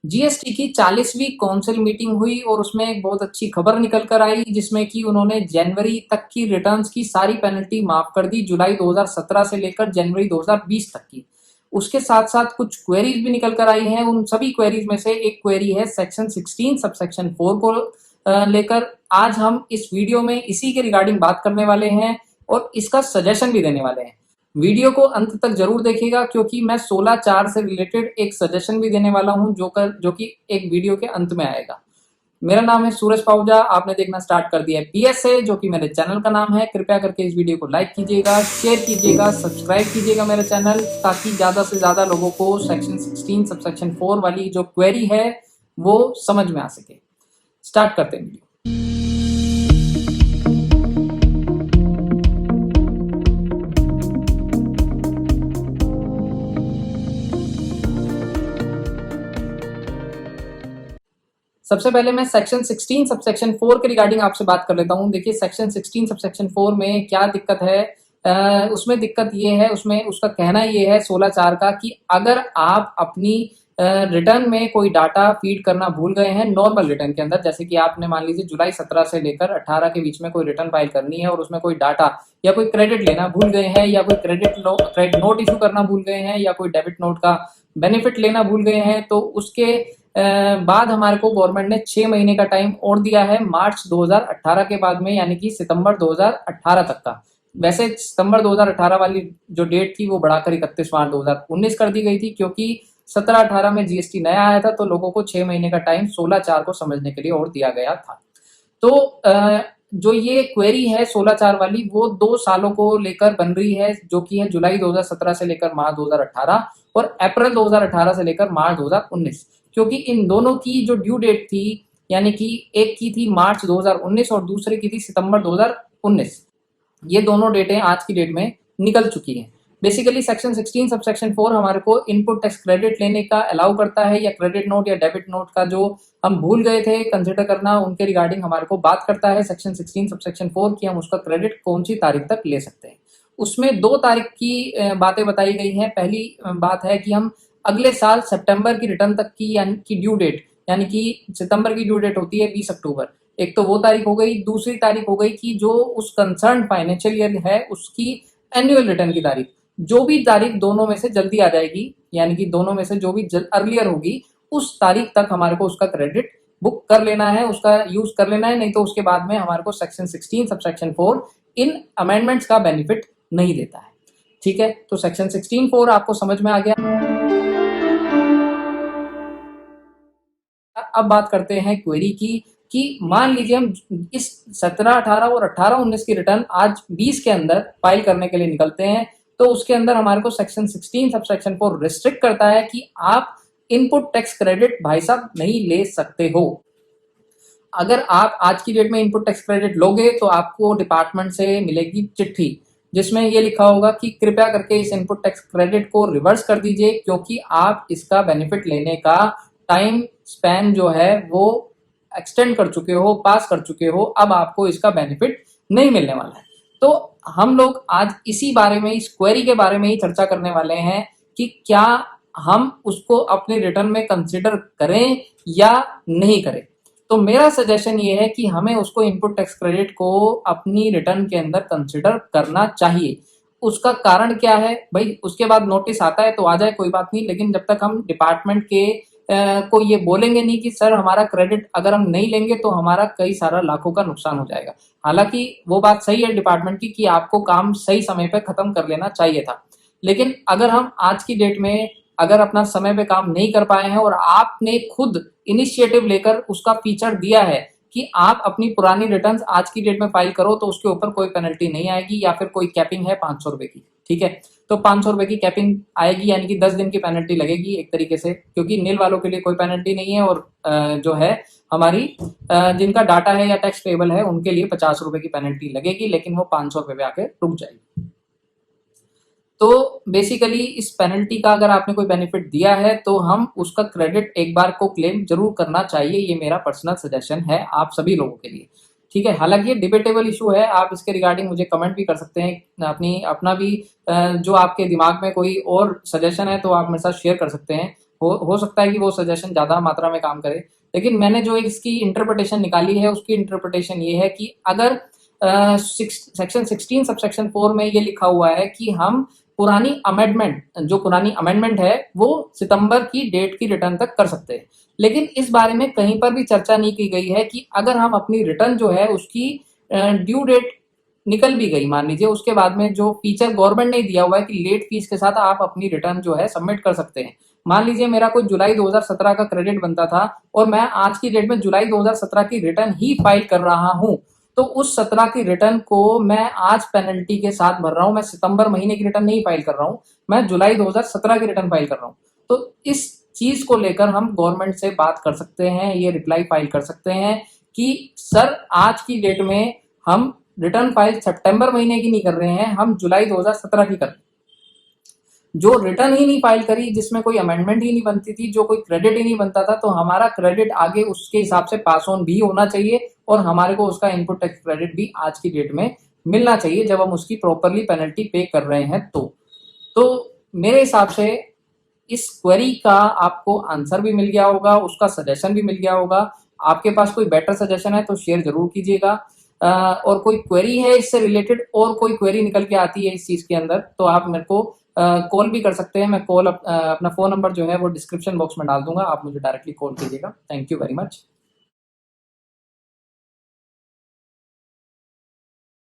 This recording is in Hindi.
जीएसटी की 40वीं काउंसिल मीटिंग हुई और उसमें एक बहुत अच्छी खबर निकल कर आई, जिसमें कि उन्होंने जनवरी तक की रिटर्न्स की सारी पेनल्टी माफ कर दी, जुलाई 2017 से लेकर जनवरी 2020 तक की। उसके साथ साथ कुछ क्वेरीज भी निकल कर आई हैं। उन सभी क्वेरीज में से एक क्वेरी है सेक्शन 16 सबसेक्शन 4 को लेकर। आज हम इस वीडियो में इसी के रिगार्डिंग बात करने वाले हैं और इसका सजेशन भी देने वाले हैं। वीडियो को अंत तक जरूर देखिएगा, क्योंकि मैं 16(4) से रिलेटेड एक सजेशन भी देने वाला हूं, जो कि एक वीडियो के अंत में आएगा। मेरा नाम है सूरज पाहुजा, आपने देखना स्टार्ट कर दिया है पीएसए, जो कि मेरे चैनल का नाम है। कृपया करके इस वीडियो को लाइक कीजिएगा, शेयर कीजिएगा, सब्सक्राइब कीजिएगा मेरे चैनल, ताकि ज्यादा से ज्यादा लोगों को सेक्शन 16 सबसेक्शन 4 वाली जो क्वेरी है वो समझ में आ सके। स्टार्ट करते हैं वीडियो। सबसे पहले मैं सेक्शन 16 सबसेक्शन 4 के रिगार्डिंग आपसे बात कर लेता हूं। देखिए सेक्शन 16 सबसेक्शन 4 में क्या दिक्कत है। उसमें दिक्कत ये है, उसमें उसका कहना ये है 16(4) का, कि अगर आप अपनी रिटर्न में कोई डाटा फीड करना भूल गए हैं नॉर्मल रिटर्न के अंदर, जैसे कि आपने मान लीजिए जुलाई 17 से लेकर 18 के बीच में कोई रिटर्न फाइल करनी है और उसमें कोई डाटा या कोई क्रेडिट लेना भूल गए हैं, या कोई क्रेडिट नोट इशू करना भूल गए हैं, या कोई डेबिट नोट का बेनिफिट लेना भूल गए हैं, तो उसके बाद हमारे को गवर्नमेंट ने 6 महीने का टाइम और दिया है मार्च 2018 के बाद में, यानी कि सितंबर 2018 तक का। वैसे सितंबर 2018 वाली जो डेट थी वो बढ़ाकर 31 मार्च 2019 कर दी गई थी, क्योंकि 17-18 में जीएसटी नया आया था, तो लोगों को 6 महीने का टाइम 16(4) को समझने के लिए और दिया गया था। तो जो ये क्वेरी है 16(4) वाली, वो 2 सालों को लेकर बन रही है, जो कि है जुलाई 2017 से लेकर मार्च 2018 और अप्रैल 2018 से लेकर मार्च 2019। क्योंकि इन दोनों की जो ड्यू डेट थी, यानी कि एक की थी मार्च 2019 और दूसरे की थी सितंबर 2019, ये दोनों डेटें आज की डेट में निकल चुकी हैं। बेसिकली सेक्शन 16 सबसेक्शन 4 हमारे को इनपुट टैक्स क्रेडिट लेने का अलाउ करता है, या क्रेडिट नोट या डेबिट नोट का जो हम भूल गए थे कंसिडर करना, उनके रिगार्डिंग हमारे को बात करता है सेक्शन 16 सबसेक्शन 4 की हम उसका क्रेडिट कौन सी तारीख तक ले सकते हैं। उसमें 2 तारीख की बातें बताई गई हैं। पहली बात है कि हम अगले साल सितंबर की रिटर्न तक की यानी कि ड्यू डेट, यानी कि सितंबर की ड्यू डेट होती है 20 अक्टूबर, एक तो वो तारीख हो गई। दूसरी तारीख हो गई कि जो उस कंसर्न फाइनेंशियल ईयर है उसकी एनुअल रिटर्न की तारीख। जो भी तारीख दोनों में से जल्दी आ जाएगी, यानी कि दोनों में से जो भी अर्लियर होगी, उस तारीख तक हमारे को उसका क्रेडिट बुक कर लेना है, उसका यूज कर लेना है। नहीं तो उसके बाद में हमारे को सेक्शन 16 सबसेक्शन 4 इन अमेंडमेंट्स का बेनिफिट नहीं देता है। ठीक है, तो सेक्शन 16(4) आपको समझ में आ गया। अब बात करते हैं क्वेरी की, कि मान लीजिए हम इस 17, 18 और 18, 19 की रिटर्न आज 20 के अंदर फाइल करने के लिए निकलते हैं, तो उसके अंदर हमारे को सेक्शन 16 सबसेक्शन 4 रिस्ट्रिक्ट करता है कि आप इनपुट टैक्स क्रेडिट भाई साहब नहीं ले सकते हो। अगर आप आज की डेट में इनपुट टैक्स क्रेडिट लोगे तो आपको डिपार्टमेंट से मिलेगी चिट्ठी, जिसमें ये लिखा होगा कि कृपया करके इस इनपुट टैक्स क्रेडिट को रिवर्स कर दीजिए, क्योंकि आप इसका बेनिफिट लेने का टाइम स्पैन जो है वो एक्सटेंड कर चुके हो, पास कर चुके हो, अब आपको इसका बेनिफिट नहीं मिलने वाला है। तो हम लोग आज इसी बारे में, इस क्वेरी के बारे में ही चर्चा करने वाले हैं कि क्या हम उसको अपने रिटर्न में कंसिडर करें या नहीं करें। तो मेरा सजेशन ये है कि हमें उसको इनपुट टैक्स क्रेडिट को अपनी रिटर्न के अंदर कंसिडर करना चाहिए। उसका कारण क्या है भाई, उसके बाद नोटिस आता है तो आ जाए, कोई बात नहीं, लेकिन जब तक हम डिपार्टमेंट के को ये बोलेंगे नहीं कि सर हमारा क्रेडिट अगर हम नहीं लेंगे तो हमारा कई सारा लाखों का नुकसान हो जाएगा। हालांकि वो बात सही है डिपार्टमेंट की कि आपको काम सही समय पे खत्म कर लेना चाहिए था, लेकिन अगर हम आज की डेट में अगर अपना समय पे काम नहीं कर पाए हैं और आपने खुद इनिशिएटिव लेकर उसका फीचर दिया है कि आप अपनी पुरानी रिटर्न्स आज की डेट में फाइल करो, तो उसके ऊपर कोई पेनल्टी नहीं आएगी, या फिर कोई कैपिंग है 500 रुपए की। ठीक है, तो 500 रुपए की कैपिंग आएगी, यानी कि 10 दिन की पेनल्टी लगेगी एक तरीके से, क्योंकि नील वालों के लिए कोई पेनल्टी नहीं है, और जो है हमारी जिनका डाटा है या टैक्स पेबल है उनके लिए 50 रुपए की पेनल्टी लगेगी, लेकिन वो 500 रुपए पे आके रुक जाएगी। तो बेसिकली इस पेनल्टी का अगर आपने कोई बेनिफिट दिया है तो हम उसका क्रेडिट एक बार को क्लेम जरूर करना चाहिए। ये मेरा पर्सनल सजेशन है आप सभी लोगों के लिए। ठीक है, हालांकि ये डिबेटेबल इशू है, आप इसके रिगार्डिंग मुझे कमेंट भी कर सकते हैं। अपना भी जो आपके दिमाग में कोई और सजेशन है तो आप मेरे साथ शेयर कर सकते हैं, हो सकता है कि वो सजेशन ज़्यादा मात्रा में काम करे, लेकिन मैंने जो इसकी इंटरप्रिटेशन निकाली है उसकी इंटरप्रिटेशन ये है कि अगर सेक्शन 16 सबसेक्शन 4 में ये लिखा हुआ है कि हम पुरानी अमेंडमेंट है वो सितंबर की डेट की रिटर्न तक कर सकते हैं, लेकिन इस बारे में कहीं पर भी चर्चा नहीं की गई है कि अगर हम अपनी रिटर्न जो है उसकी ड्यू डेट निकल भी गई, मान लीजिए उसके बाद में जो फीचर गवर्नमेंट ने दिया हुआ है कि लेट फीस के साथ आप अपनी रिटर्न जो है सबमिट कर सकते हैं। मान लीजिए मेरा कोई जुलाई 2017 का क्रेडिट बनता था और मैं आज की डेट में जुलाई 2017 की रिटर्न ही फाइल कर रहा हूं, तो उस 17 की रिटर्न को मैं आज पेनल्टी के साथ भर रहा हूं। मैं सितंबर महीने की रिटर्न नहीं फाइल कर रहा हूं, मैं जुलाई 2017 की रिटर्न फाइल कर रहा हूं। तो इस चीज को लेकर हम गवर्नमेंट से बात कर सकते हैं, ये रिप्लाई फाइल कर सकते हैं कि सर आज की डेट में हम रिटर्न फाइल सितंबर महीने की नहीं कर रहे हैं, हम जुलाई 2017 की कर रहे हैं। जो रिटर्न ही नहीं फाइल करी, जिसमें कोई अमेंडमेंट ही नहीं बनती थी, जो कोई क्रेडिट ही नहीं बनता था, तो हमारा क्रेडिट आगे उसके हिसाब से पास ऑन भी होना चाहिए और हमारे को उसका इनपुट टैक्स क्रेडिट भी आज की डेट में मिलना चाहिए जब हम उसकी प्रॉपरली पेनल्टी पे कर रहे हैं। तो मेरे हिसाब से इस क्वेरी का आपको आंसर भी मिल गया होगा, उसका सजेशन भी मिल गया होगा। आपके पास कोई बेटर सजेशन है तो शेयर जरूर कीजिएगा, और कोई क्वेरी है इससे रिलेटेड और कोई क्वेरी निकल के आती है इस चीज के अंदर तो आप मेरे को कॉल भी कर सकते हैं। मैं अपना फोन नंबर जो है वो डिस्क्रिप्शन बॉक्स में डाल दूंगा, आप मुझे डायरेक्टली कॉल कीजिएगा। Thank you very much.